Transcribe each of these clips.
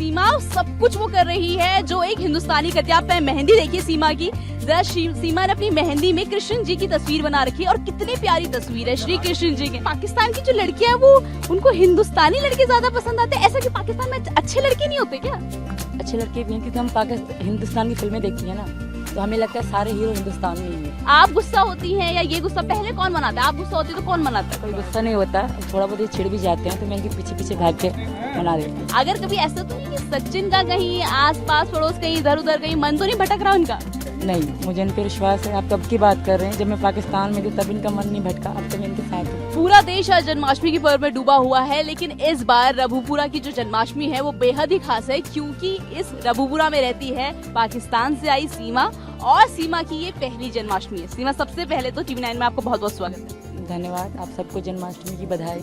सीमा सब कुछ वो कर रही है जो एक हिंदुस्तानी करती है। आप मेहंदी देखिए सीमा की, जरा सीमा ने अपनी मेहंदी में कृष्ण जी की तस्वीर बना रखी है और कितनी प्यारी तस्वीर है श्री कृष्ण जी की। पाकिस्तान की जो लड़कियां है वो उनको हिंदुस्तानी लड़के ज्यादा पसंद आते हैं, ऐसा कि पाकिस्तान में अच्छे लड़के नहीं होते क्या? अच्छे लड़के भी हैं क्योंकि हम हिंदुस्तान की फिल्में देखती हैं ना, तो हमें लगता है सारे हीरो हिंदुस्तान में ही हैं। आप गुस्सा होती हैं या ये गुस्सा पहले कौन मनाता है? आप गुस्सा होती है तो कौन मनाता है? कोई गुस्सा नहीं होता, थोड़ा बहुत ये चिढ़ भी जाते हैं तो मैं इनके पीछे पीछे भाग के मना देती हूँ। अगर कभी ऐसा तो नहीं कि सचिन का कहीं आस पास पड़ोस कहीं इधर उधर कहीं मन तो नहीं भटक रहा उनका? नहीं, मुझे इन पर विश्वास है। आप कब की बात कर रहे हैं? जब मैं पाकिस्तान में थी तब इनका मन नहीं भटका, अब तो मैं इनके साथ हूँ। पूरा देश आज जन्माष्टमी की पर्व में डूबा हुआ है, लेकिन इस बार रबुपुरा की जो जन्माष्टमी है वो बेहद ही खास है क्योंकि इस रबुपुरा में रहती है पाकिस्तान से आई सीमा और सीमा की ये पहली जन्माष्टमी है। सीमा, सबसे पहले तो TV9 में आपको बहुत बहुत स्वागत है। धन्यवाद, आप सबको जन्माष्टमी की बधाई।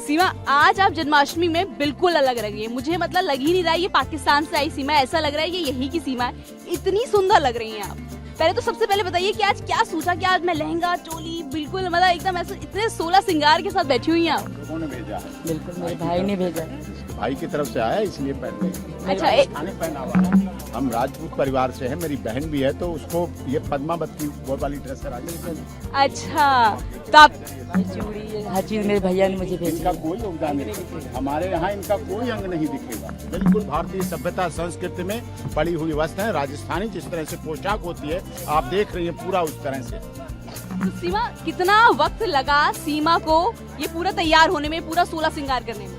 सीमा, आज आप जन्माष्टमी में बिल्कुल अलग लग रही है। मुझे मतलब लग ही नहीं रहा है ये पाकिस्तान से आई सीमा, ऐसा लग रहा है ये यही की सीमा है। इतनी सुंदर लग रही हैं आप। पहले तो सबसे पहले बताइए कि आज क्या सोचा कि आज मैं लहंगा चोली बिल्कुल मतलब एकदम ऐसे इतने 16 श्रृंगार के साथ बैठी हुई हैं आप? लोगों ने भेजा है, बिल्कुल मेरे भाई ने भेजा। भाई की तरफ से आया इसलिए पहन ले। अच्छा, खाने पहना हुआ है। हम राजपूत परिवार से हैं, मेरी बहन भी है तो उसको ये पद्मावत की वो वाली ड्रेस है राजपूत। अच्छा, तो आप चूड़ी हर चीज मेरे भैया ने मुझे भेजी। इनका कोई योगदान नहीं, हमारे यहाँ इनका कोई अंग नहीं दिखेगा। बिल्कुल भारतीय सभ्यता संस्कृति में पड़ी हुई वस्त्र है। राजस्थानी जिस तरह से पोशाक होती है आप देख रही हैं पूरा उस तरह से। तो सीमा, कितना वक्त लगा सीमा को ये पूरा तैयार होने में, पूरा 16 श्रृंगार करने में?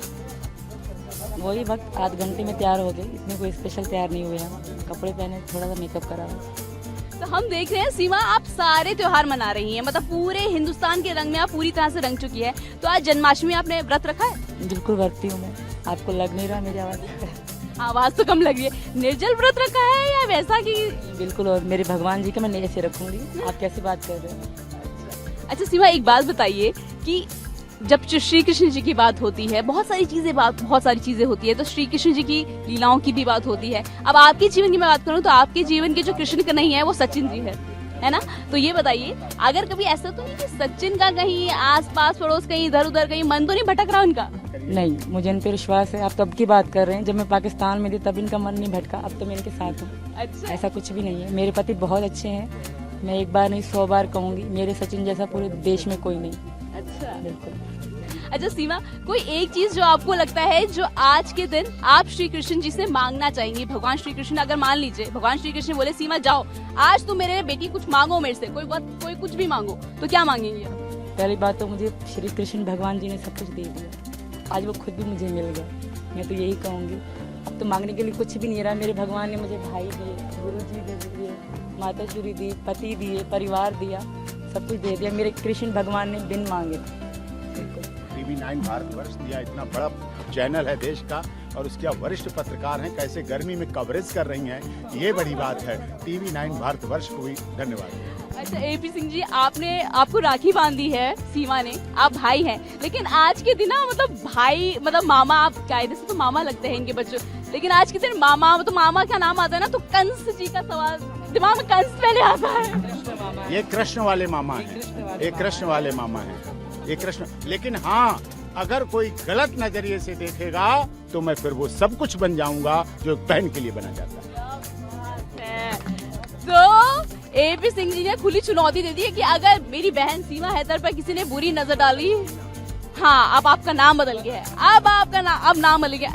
वही वक्त आध घंटे में तैयार हो गए, इतने कोई स्पेशल तैयार नहीं हुए हम। कपड़े पहने, थोड़ा सा मेकअप करा। तो हम देख रहे हैं सीमा आप सारे त्योहार मना रही हैं, मतलब पूरे हिंदुस्तान के रंग में आप पूरी तरह से रंग चुकी है। तो आज जन्माष्टमी आपने व्रत रखा है? बिल्कुल बरती हूँ मैं। आपको लग नहीं रहा मेरी आवाज़? आवाज तो कम लग रही है। निर्जल व्रत रखा है या वैसा कि? बिल्कुल, और मेरे भगवान जी का मैं ऐसे रखूंगी। आप कैसी बात कर रहे हैं? अच्छा सीमा, एक बात बताइए कि जब श्री कृष्ण जी की बात होती है, बहुत सारी चीजें होती है, तो श्री कृष्ण जी की लीलाओं की भी बात होती है। अब आपके जीवन की मैं बात करूं तो आपके जीवन के जो कृष्ण का नहीं है वो सचिन जी है ना? तो ये बताइए, अगर कभी ऐसा तो नहीं कि सचिन का कहीं आस पास पड़ोस कहीं इधर उधर कहीं मन तो नहीं भटक रहा उनका? नहीं, मुझे इन पर विश्वास है। आप कब की बात कर रहे हैं? जब मैं पाकिस्तान में थी तब इनका मन नहीं भटका, अब तो मैं इनके साथ हूँ। अच्छा, ऐसा कुछ भी नहीं है। मेरे पति बहुत अच्छे हैं, मैं एक बार नहीं 100 बार कहूँगी। मेरे सचिन जैसा पूरे देश में कोई नहीं। अच्छा, बिल्कुल। अच्छा सीमा, कोई एक चीज जो आपको लगता है जो आज के दिन आप श्री कृष्ण जी से मांगना चाहेंगे? भगवान श्री कृष्ण, अगर मान लीजिए भगवान श्री कृष्ण बोले सीमा जाओ आज तुम मेरे बेटी कुछ मांगो मेरे से, कोई कुछ भी मांगो, तो क्या मांगेंगे? पहली बात तो मुझे श्री कृष्ण भगवान जी ने सब कुछ दे दिया, आज वो खुद भी मुझे मिल गया। मैं तो यही कहूँगी, अब तो मांगने के लिए कुछ भी नहीं रहा। मेरे भगवान ने मुझे भाई दिए, गुरु जी दिए, माता जी दी, पति दिए, परिवार दिया, सब कुछ दे दिया। मेरे कृष्ण भगवान ने बिन मांगे। TV9 भारतवर्ष दिया, इतना बड़ा चैनल है देश का और उसके वरिष्ठ पत्रकार हैं, कैसे गर्मी में कवरेज कर रही हैं, ये बड़ी बात है। TV9 भारतवर्ष को भी धन्यवाद। अच्छा AP सिंह जी, आपको राखी बांधी है सीमा ने, आप भाई हैं, लेकिन आज के दिन मतलब भाई मतलब मामा, आप कायदे से तो मामा लगते हैं इनके बच्चों, लेकिन आज के दिन मामा, तो मामा का नाम आता है ना, तो कंस जी का सवाल दिमाग में कंस पहले आता है। ये कृष्ण वाले मामा हैं, ये कृष्ण वाले मामा हैं, ये कृष्ण। लेकिन हाँ, अगर कोई गलत नजरिए से देखेगा तो मैं फिर वो सब कुछ बन जाऊंगा जो एक बहन के लिए बना जाता है। तो AP सिंह जी ने खुली चुनौती दे दी है कि अगर मेरी बहन सीमा हैदर पर किसी ने बुरी नजर डाली, हाँ अब आपका नाम बदल गया है, अब नाम बदल गया।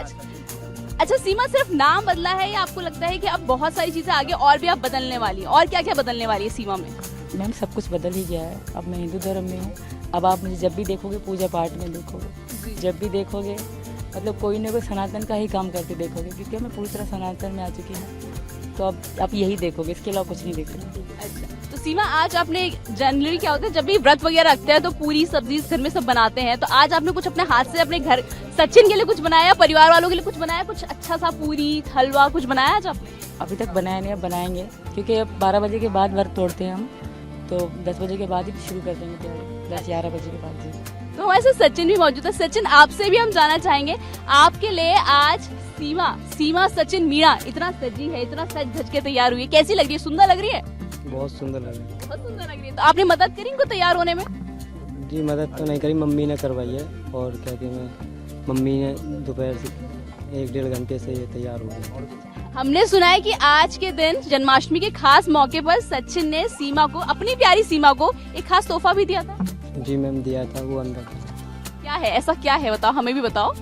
अच्छा सीमा, सिर्फ नाम बदला है या आपको लगता है कि अब बहुत सारी चीजें आगे और भी आप बदलने वाली हैं? और क्या क्या बदलने वाली है सीमा में? मैम सब कुछ बदल ही गया है। अब मैं हिंदू धर्म में हूँ। अब आप मुझे जब भी देखोगे पूजा पाठ में देखोगे, जब भी देखोगे मतलब कोई ना कोई सनातन का ही काम करके देखोगे, क्योंकि मैं पूरी तरह सनातन में आ चुकी हूँ। तो अब आप यही देखोगे, इसके अलावा कुछ नहीं देखोगे। अच्छा, तो सीमा आज आपने जनरली क्या होता है जब भी व्रत वगैरह रखते हैं तो पूरी सब्जी घर में सब बनाते हैं, तो आज आपने कुछ अपने हाथ से अपने घर सचिन के लिए कुछ बनाया, परिवार वालों के लिए कुछ बनाया, कुछ अच्छा सा पूरी हलवा कुछ बनाया आज आपने? अभी तक बनाया नहीं, अब बनाएंगे, क्योंकि अब 12 बजे के बाद व्रत तोड़ते हैं हम, तो 10 बजे के बाद ही शुरू कर देंगे तैयारी, 10-11 बजे के बाद जी। तो हमारे साथ सचिन भी मौजूद है। सचिन, आपसे भी हम जानना चाहेंगे, आपके लिए आज सीमा सचिन मीणा इतना सजी है, इतना सज धज के तैयार हुई है, कैसी लग रही है? सुंदर लग रही है? बहुत सुंदर लग रही है। बहुत सुंदर लग रही है। तो आपने मदद करी इनको तैयार होने में? जी मदद तो नहीं करी, मम्मी ने करवाई है। और क्या कहते हैं, मम्मी ने दोपहर से एक डेढ़ घंटे से ये तैयार हो गया। हमने सुना है कि आज के दिन जन्माष्टमी के खास मौके पर सचिन ने सीमा को, अपनी प्यारी सीमा को, एक खास तोहफा भी दिया था। जी मैम, दिया था वो अंदर। क्या है, ऐसा क्या है, बताओ, हमें भी बताओ।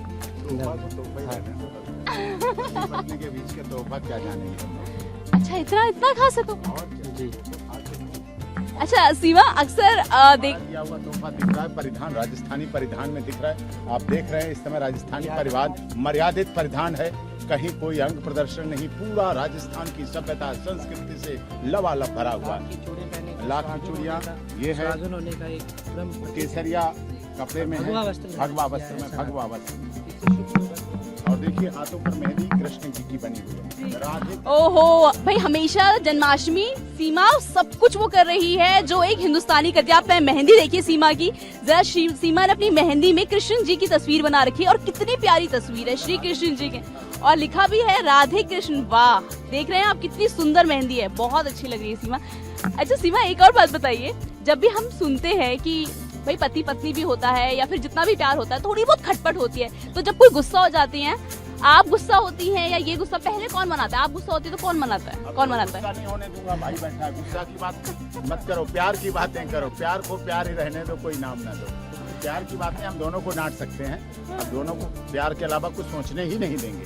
पत्नी के बीच के तोहफा क्या जानेंगे। अच्छा, इतना इतना खास है तो। जी अच्छा सीमा, अक्सर देख दिया हुआ तोहफा दिख रहा है, परिधान राजस्थानी परिधान में दिख रहा है। आप देख रहे हैं इस समय राजस्थानी परिवार मर्यादित परिधान है, कहीं कोई अंग प्रदर्शन नहीं, पूरा राजस्थान की सभ्यता संस्कृति से लबालब भरा हुआ है। लाख की चूड़ियाँ, ये है केसरिया कपड़े में है, भगवा वस्त्र में, भगवा वस्त्र। और देखिए हाथों पर मेहंदी कृष्ण जी की बनी हुई है। राधे ओहो भाई, हमेशा जन्माष्टमी सीमा सब कुछ वो कर रही है जो एक हिंदुस्तानी करती है। आप मेहंदी देखिए सीमा की, जरा सीमा ने अपनी मेहंदी में कृष्ण जी की तस्वीर बना रखी है और कितनी प्यारी तस्वीर है श्री कृष्ण जी के, और लिखा भी है राधे कृष्ण। वाह, देख रहे हैं आप कितनी सुंदर मेहंदी है, बहुत अच्छी लग रही है सीमा। अच्छा सीमा, एक और बात बताइए, जब भी हम सुनते हैं कि भाई पति पत्नी भी होता है या फिर जितना भी प्यार होता है, थोड़ी बहुत खटपट होती है, तो जब कोई गुस्सा हो जाती है, आप गुस्सा होती हैं या ये गुस्सा पहले कौन मनाता है? आप गुस्सा होती है तो कौन मनाता है, कौन मनाता है? गुस्सा नहीं होने दूंगा, भाई बैठा है, गुस्सा की बात मत करो, प्यार की बातें करो, प्यार को प्यार ही रहने दो, कोई नाम ना दो। प्यार की बातें हम दोनों को डांट सकते हैं, अब दोनों को प्यार के अलावा कुछ सोचने ही नहीं देंगे।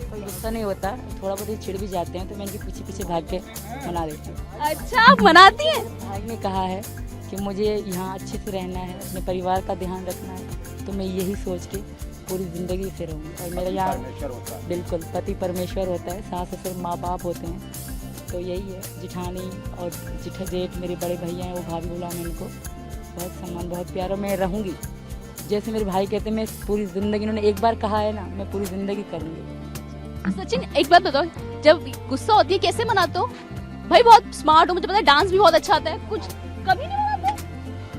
कोई गुस्सा नहीं होता, थोड़ा बहुत ही चिढ़ भी जाते हैं तो मैं इनके पीछे पीछे भाग के मना देती हूँ। अच्छा, आप मनाती हैं? भाई ने कहा है कि मुझे यहाँ अच्छे से रहना है, अपने परिवार का ध्यान रखना है, तो मैं यही सोच के पूरी ज़िंदगी से रहूँगी। और मेरा यहाँ बिल्कुल पति परमेश्वर होता है, सास ससुर माँ बाप होते हैं, तो यही है। जिठानी और जेठ मेरे बड़े भैया हैं, वो भाभी बोला, मैं इनको बहुत सम्मान, बहुत प्यार, और मैं रहूँगी जैसे मेरे भाई कहते हैं। मैं पूरी ज़िंदगी, इन्होंने एक बार कहा है ना, मैं पूरी ज़िंदगी करूँगी। सचिन एक बात बताओ, जब गुस्सा होती है कैसे मनाते हो? भाई बहुत स्मार्ट हो, मुझे पता है, डांस भी बहुत अच्छा आता है, कुछ कभी नहीं मनाते?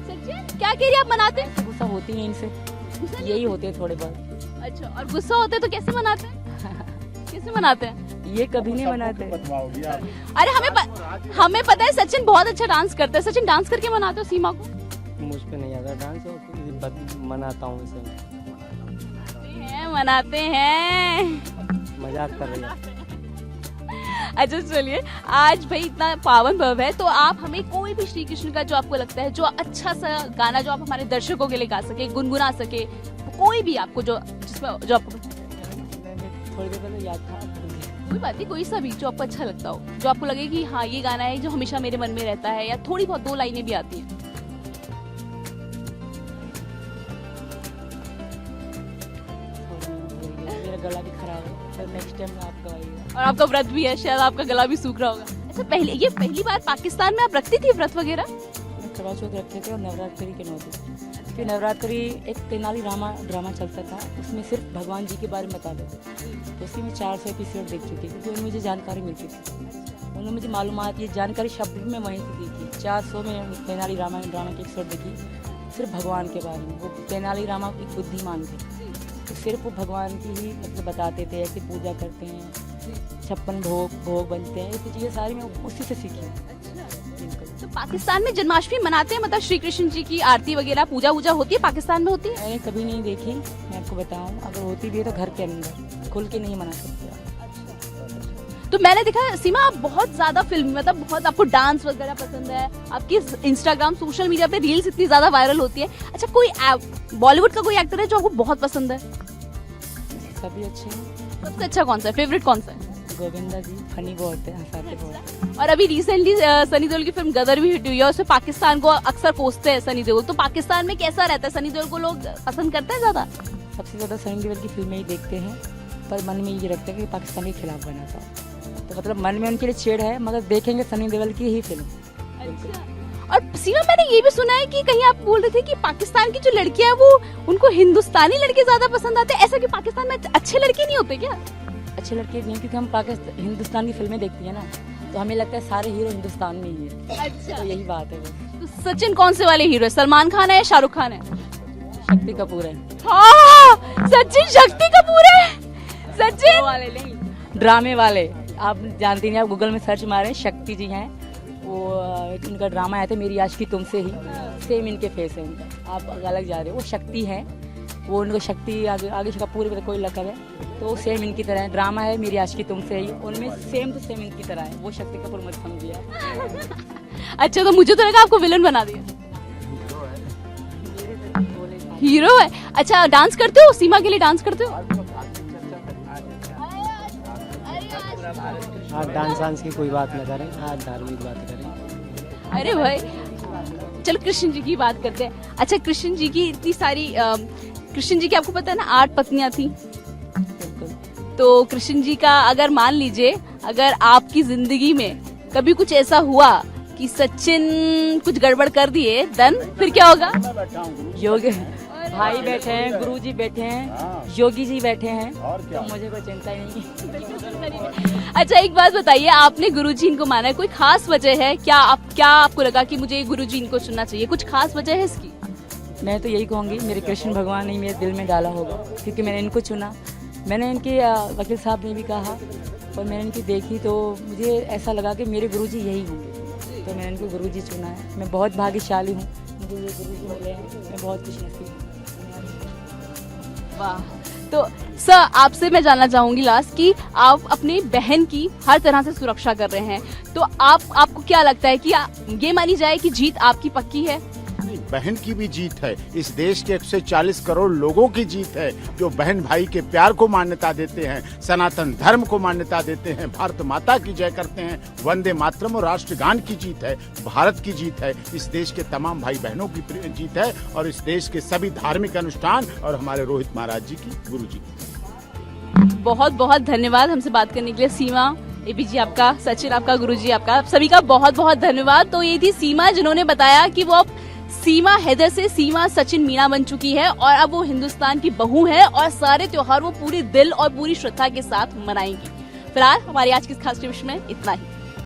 सचिन क्या कह रही है, आप मनाते हैं? गुस्सा होती है इनसे, यही होते हैं थोड़े बहुत। अच्छा, और गुस्सा होते हैं तो कैसे मनाते हैं? कैसे मनाते हैं? ये कभी नहीं मनाते। अरे हमें पता है सचिन बहुत अच्छा डांस करता है। सचिन डांस करके मनाते हो सीमा को? मुझ पे नहीं आता डांस, मनाता हूँ इसे। मनाते हैं, मजाक कर रही है। अच्छा चलिए, आज भाई इतना पावन पर्व है, तो आप हमें कोई भी श्री कृष्ण का जो आपको लगता है, जो अच्छा सा गाना जो आप हमारे दर्शकों के लिए गा सके, गुनगुना सके, कोई भी आपको जो जिसमें जो आपको थोड़ी देर पहले याद था, कोई बात नहीं, कोई सा भी जो आपको अच्छा लगता हो, जो आपको लगे कि हाँ ये गाना है जो हमेशा मेरे मन में रहता है, या थोड़ी बहुत दो लाइनें भी आती हैं। मेरा गला भी खराब है, तो नेक्स्ट टाइम आपका आएगा। और आपका व्रत भी है, शायद आपका गला भी सूख रहा होगा। अच्छा, पहली बार पाकिस्तान में आप रखती थी व्रत वगैरह? करवा चौथ रखते थे और नवरात्रि के 9 दिन। फिर नवरात्रि एक तेनाली रामा ड्रामा चलता था, उसमें सिर्फ भगवान जी के बारे में बताते थे, तो उसी में 400 एपिसोड देख चुकी थी, तो मुझे जानकारी मिलती थी, उन्होंने मुझे मालूमात, ये जानकारी शब्द भी मैं वहीं से देखी। 400 में तेनाली रामा ड्रामा की एपिसोड देखी, सिर्फ भगवान के बारे में। वो तेनाली रामा एक बुद्धिमान थे, तो सिर्फ वो भगवान की ही मतलब बताते थे, ऐसे पूजा करते हैं, 56 भोग बनते हैं, ऐसी चीज़ें सारी मैं उसी से सीखी। तो पाकिस्तान में जन्माष्टमी मनाते हैं, मतलब श्री कृष्ण जी की आरती वगैरह पूजा वूजा होती है, पाकिस्तान में होती है? मैंने कभी नहीं देखी, मैं आपको बताऊं, अगर होती भी है तो घर के अंदर, खुल के नहीं मना सकते। तो मैंने देखा सीमा, आप बहुत ज्यादा फिल्म, मतलब बहुत आपको डांस वगैरह पसंद है, आपकी इंस्टाग्राम सोशल मीडिया पे रील्स इतनी ज्यादा वायरल होती है। अच्छा, कोई बॉलीवुड का कोई एक्टर है जो आपको बहुत पसंद है? सभी अच्छे हैं। सबसे अच्छा कौन सा है, फेवरेट कौन सा है? गोविंदा जी फनी बहुत है, हंसाते बहुत है। और अभी रिसेंटली सनी देओल की फिल्म गदर भी हिट हुई है, उसमें पाकिस्तान को अक्सर पोसते हैं सनी देओल, तो पाकिस्तान में कैसा रहता है? सनी देओल को लोग पसंद करते हैं ज्यादा? सबसे ज्यादा सनी देओल की फिल्में ही देखते हैं, पर मन में ये रखते हैं कि पाकिस्तान के खिलाफ बना था, तो मतलब मन में उनके लिए छेड़ है, मगर देखेंगे सनी देओल की ही फिल्म। अच्छा। और सीमा, मैंने ये भी सुना है कि कहीं आप बोल रहे थे कि पाकिस्तान की जो लड़कियां हैं वो उनको हिंदुस्तानी लड़के ज्यादा पसंद आते हैं, ऐसा कि पाकिस्तान में अच्छे लड़के नहीं होते क्या? अच्छे लड़के नहीं, क्योंकि हम पाकिस्तान हिंदुस्तान की फिल्में देखती है ना, तो हमें लगता है सारे हीरो हिंदुस्तान में ही है। अच्छा, तो यही बात है। तो सचिन कौन से वाले हीरो है, सलमान खान है या शाहरुख खान है? शक्ति कपूर है। हाँ, सचिन शक्ति कपूर है। सचिन वाले नहीं, ड्रामे वाले, आप जानती नहीं, आप गूगल में सर्च मारें, शक्ति जी हैं वो, इनका ड्रामा आया था मेरी आशिकी तुमसे ही, सेम इनके फेस है उनका, आप अलग जा रहे हो, वो शक्ति है, वो उनको शक्ति आगे आगे से कपूर का कोई लकब है, तो सेम इनकी तरह है। ड्रामा है मेरी आशिकी तुमसे ही, उनमें सेम टू सेम इनकी तरह है। वो शक्ति कपूर मत समझिए। अच्छा, तो मुझे तो लगा आपको विलन बना दिया। हीरो है। अच्छा, डांस करते हो? सीमा के लिए डांस करते हो? आज डांस वांस की कोई बात न करें, आज धार्मिक बात करें। अरे भाई, चलो कृष्ण जी की बात करते हैं। अच्छा, कृष्ण जी की इतनी सारी कृष्ण जी की आपको पता है ना 8 पत्नियां थी। तो कृष्ण जी का अगर मान लीजिए अगर आपकी जिंदगी में कभी कुछ ऐसा हुआ कि सचिन कुछ गड़बड़ कर दिए, देन फिर क्या होगा? योगी भाई बैठे हैं, गुरुजी बैठे हैं, योगी जी बैठे हैं, तो मुझे कोई चिंता ही नहीं। अच्छा, एक बात बताइए, आपने गुरुजी इनको माना है, कोई खास वजह है क्या? आपको लगा कि मुझे गुरुजी इनको चुनना चाहिए? कुछ खास वजह है इसकी? मैं तो यही कहूँगी, मेरे कृष्ण भगवान ने मेरे दिल में डाला होगा, क्योंकि मैंने इनको चुना। मैंने इनके वकील साहब ने भी कहा और मैंने इनकी देखी तो मुझे ऐसा लगा कि मेरे गुरुजी यही होंगे, तो मैंने इनको गुरुजी चुना है। मैं बहुत भाग्यशाली हूँ, मुझे ये गुरुजी मिले हैं, मैं बहुत खुशनसीब हूँ। वाह। तो सर, आपसे मैं जानना चाहूंगी लास्ट कि आप अपनी बहन की हर तरह से सुरक्षा कर रहे हैं, तो आपको क्या लगता है कि ये मानी जाए कि जीत आपकी पक्की है? नहीं, बहन की भी जीत है, इस देश के 140 करोड़ लोगों की जीत है जो बहन भाई के प्यार को मान्यता देते हैं, सनातन धर्म को मान्यता देते हैं, भारत माता की जय करते हैं, वंदे मातरम और राष्ट्रगान की जीत है, भारत की जीत है, इस देश के तमाम भाई बहनों की जीत है, और इस देश के सभी धार्मिक अनुष्ठान और हमारे रोहित महाराज जी की, गुरु जी की। बहुत बहुत धन्यवाद हमसे बात करने के लिए। सीमा, एबी जी आपका, सचिन आपका, गुरुजी आपका, आप सभी का बहुत बहुत धन्यवाद। तो ये थी सीमा जिन्होंने बताया कि वो अब सीमा हैदर से सीमा सचिन मीना बन चुकी है और अब वो हिंदुस्तान की बहू है और सारे त्योहार वो पूरे दिल और पूरी श्रद्धा के साथ मनाएंगी। फिलहाल हमारी आज की खास टिप्स में इतना ही।